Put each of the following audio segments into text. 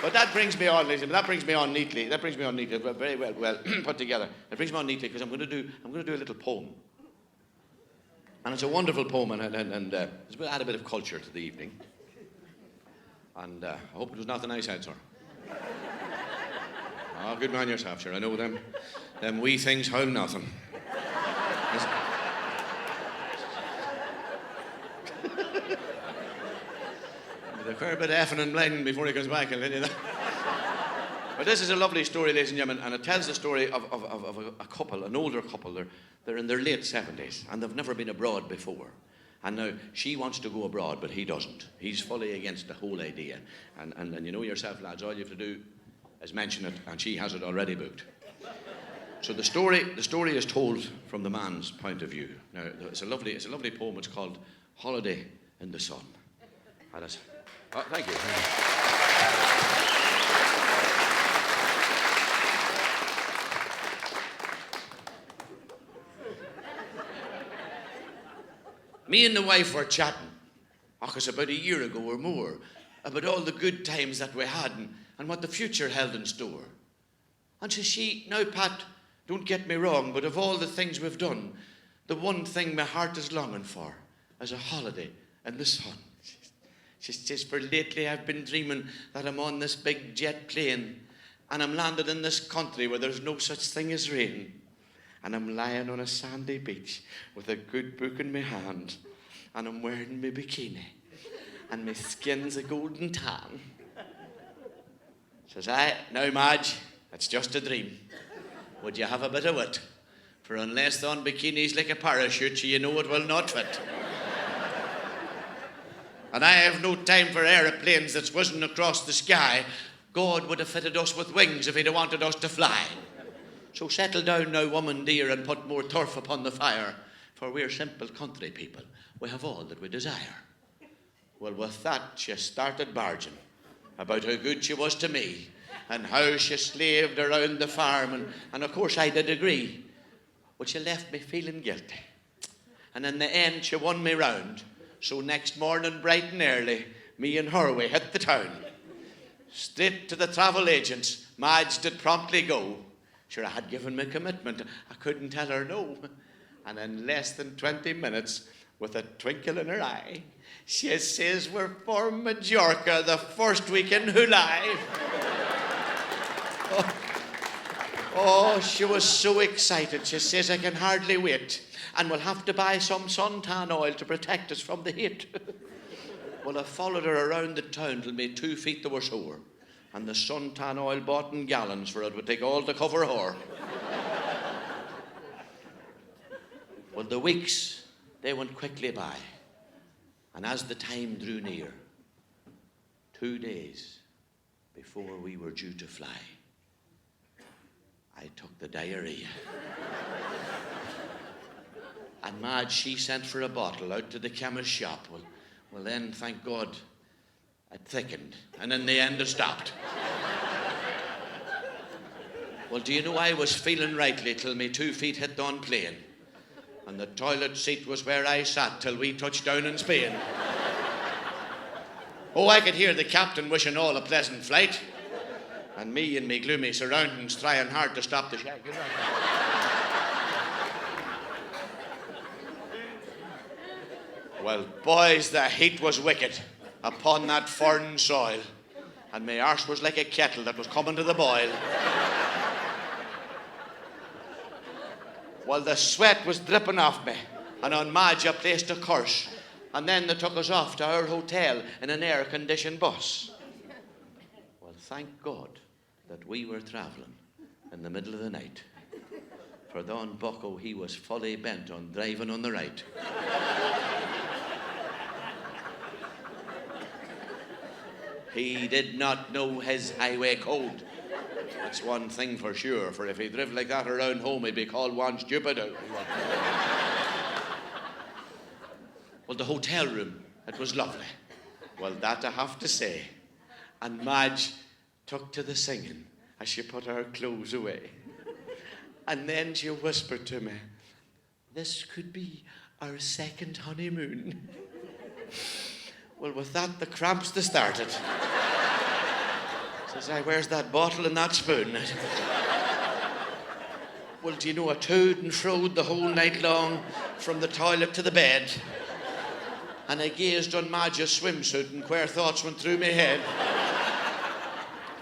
But that brings me on, ladies. That brings me on neatly. Very well put together. It brings me on neatly because I'm going to do a little poem, and it's a wonderful poem, and it's add a bit of culture to the evening. And I hope it was nothing I said, sir. Oh, good man yourself, sure. I know them wee things hold nothing. With a fair bit of effing and blending before he comes back, I'll tell you that. But this is a lovely story, ladies and gentlemen, and it tells the story of a couple, an older couple. They're in their late 70s, and they've never been abroad before. And now she wants to go abroad, but he doesn't. He's fully against the whole idea. And you know yourself, lads, all you have to do is mention it, and she has it already booked. So the story is told from the man's point of view. Now, it's a lovely poem. It's called Holiday in the Sun. Oh, thank you. Me and the wife were chatting, it's about a year ago or more, about all the good times that we had and what the future held in store. And says she, now Pat, don't get me wrong, but of all the things we've done, the one thing my heart is longing for is a holiday in the sun. She says, for lately I've been dreaming that I'm on this big jet plane and I'm landed in this country where there's no such thing as rain. And I'm lying on a sandy beach with a good book in my hand and I'm wearing my bikini and my skin's a golden tan. Says I, now Madge, it's just a dream. Would you have a bit of wit? For unless the bikini's like a parachute, you know it will not fit. And I have no time for aeroplanes that's whizzing across the sky. God would have fitted us with wings if he'd have wanted us to fly. So settle down now, woman dear, and put more turf upon the fire, for we're simple country people. We have all that we desire. Well, with that, she started barging about how good she was to me and how she slaved around the farm, and of course I did agree. But she left me feeling guilty. And in the end, she won me round. So next morning, bright and early, me and her, we hit the town. Straight to the travel agents, Madge did promptly go. Sure, I had given me commitment. I couldn't tell her no. And in less than 20 minutes, with a twinkle in her eye, she says we're for Majorca the first week in July. Oh, she was so excited. She says, I can hardly wait. And we'll have to buy some suntan oil to protect us from the heat. Well, I followed her around the town till my 2 feet they were sore. And the suntan oil bought in gallons for it would take all to cover her. Well, the weeks, they went quickly by. And as the time drew near, 2 days before we were due to fly, I took the diarrhea. And Madge, she sent for a bottle out to the chemist's shop. Well, then, thank God, it thickened. And in the end, it stopped. Well, do you know, I was feeling rightly till me 2 feet hit on plane. And the toilet seat was where I sat till we touched down in Spain. Oh, I could hear the captain wishing all a pleasant flight. And me and me gloomy surroundings trying hard to stop the shag. Well, boys, the heat was wicked upon that foreign soil. And my arse was like a kettle that was coming to the boil. Well, the sweat was dripping off me. And on Madge I placed a curse. And then they took us off to our hotel in an air-conditioned bus. Well, thank God that we were travelling in the middle of the night. For Don Bucko, he was fully bent on driving on the right. He did not know his highway code. That's one thing for sure, for if he driv like that around home, he'd be called one stupid. Well, the hotel room, it was lovely. Well, that I have to say. And Madge took to the singing as she put her clothes away. And then she whispered to me, this could be our second honeymoon. Well, with that, the cramps they started. Says I, where's that bottle and that spoon? Well, do you know, I toed and froed the whole night long from the toilet to the bed. And I gazed on Madge's swimsuit and queer thoughts went through my head.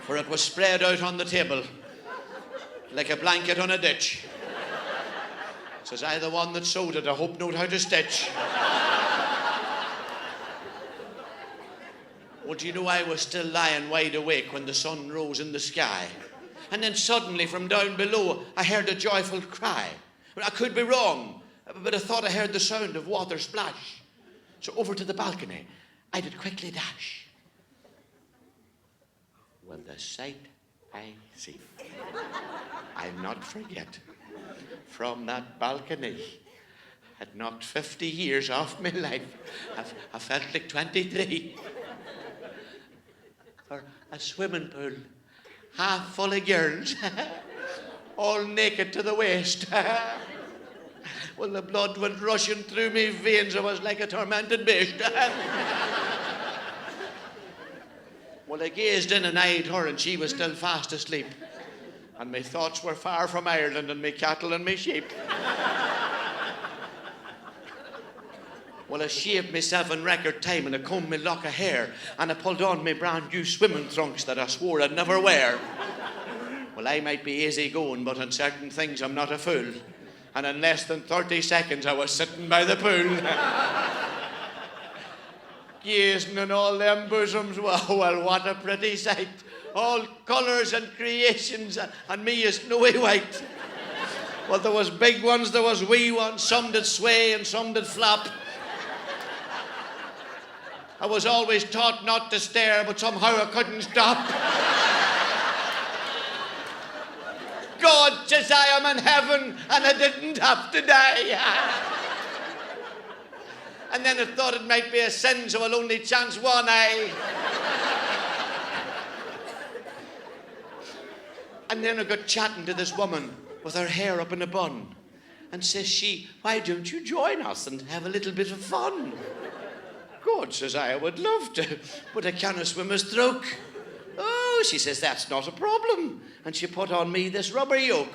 For it was spread out on the table like a blanket on a ditch. Says I, the one that sewed it, I hope knowed how to stitch. Well, do you know, I was still lying wide awake when the sun rose in the sky. And then suddenly from down below, I heard a joyful cry. I could be wrong, but I thought I heard the sound of water splash. So over to the balcony, I did quickly dash. Well, the sight I see, I'll not forget. From that balcony, had knocked 50 years off my life. I felt like 23. For a swimming pool, half full of girls, all naked to the waist. Well, the blood went rushing through me veins. I was like a tormented beast. Well, I gazed in and eyed her, and she was still fast asleep. And my thoughts were far from Ireland and my cattle and my sheep. Well, I shaved myself in record time and I combed my lock of hair and I pulled on my brand new swimming trunks that I swore I'd never wear. Well, I might be easy going, but on certain things I'm not a fool. And in less than 30 seconds I was sitting by the pool. Gazing on all them bosoms, well, what a pretty sight. All colours and creations, and me is snowy white. Well, there was big ones, there was wee ones, some did sway and some did flap. I was always taught not to stare, but somehow I couldn't stop. God says I am in heaven, and I didn't have to die. And then I thought it might be a sin, so I'll only chance one eye. And then I got chatting to this woman with her hair up in a bun. And says she, why don't you join us and have a little bit of fun? God, says I would love to, but I can't swim a stroke. Oh, she says, that's not a problem. And she put on me this rubber yoke.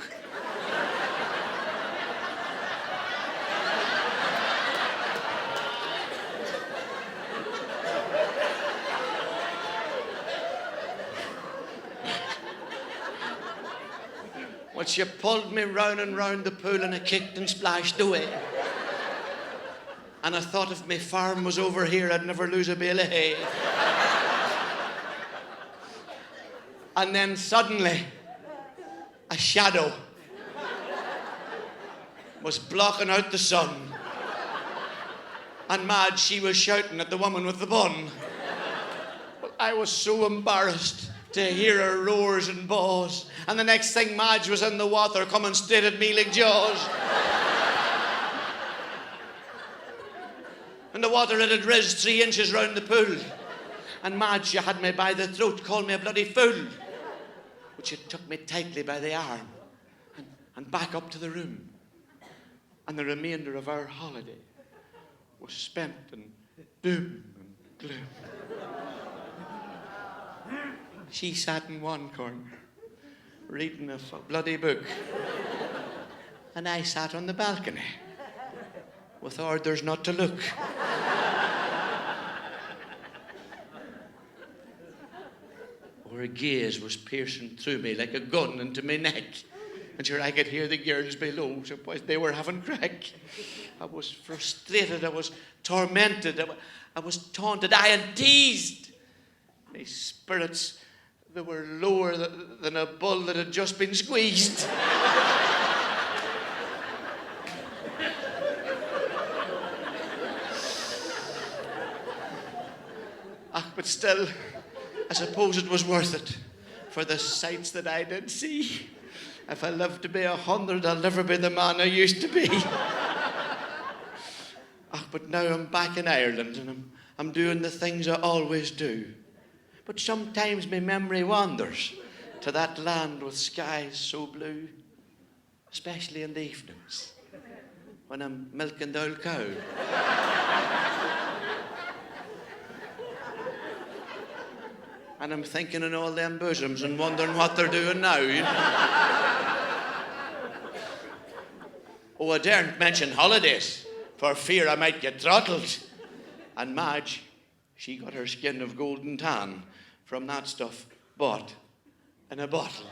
Well, she pulled me round and round the pool and I kicked and splashed away. And I thought if my farm was over here, I'd never lose a bale of hay. And then suddenly, a shadow was blocking out the sun. And Madge, she was shouting at the woman with the bun. Well, I was so embarrassed to hear her roars and baws. And the next thing, Madge was in the water coming straight at me like jaws. And the water had rizzed 3 inches round the pool. And Madge, she had me by the throat, called me a bloody fool. But she took me tightly by the arm and back up to the room. And the remainder of our holiday was spent in doom and gloom. She sat in one corner, reading a bloody book. And I sat on the balcony, with orders not to look. Her gaze was piercing through me like a gun into my neck. And sure, I could hear the girls below, so boys, they were having crack. I was frustrated, I was tormented, I was taunted, and teased. My spirits, they were lower than a bull that had just been squeezed. But still, I suppose it was worth it for the sights that I did see. If I live to be 100, I'll never be the man I used to be. But now I'm back in Ireland and I'm doing the things I always do. But sometimes my memory wanders to that land with skies so blue, especially in the evenings when I'm milking the old cow. And I'm thinking in all them bosoms and wondering what they're doing now. You know? Oh, I daren't mention holidays for fear I might get throttled. And Madge, she got her skin of golden tan from that stuff bought in a bottle.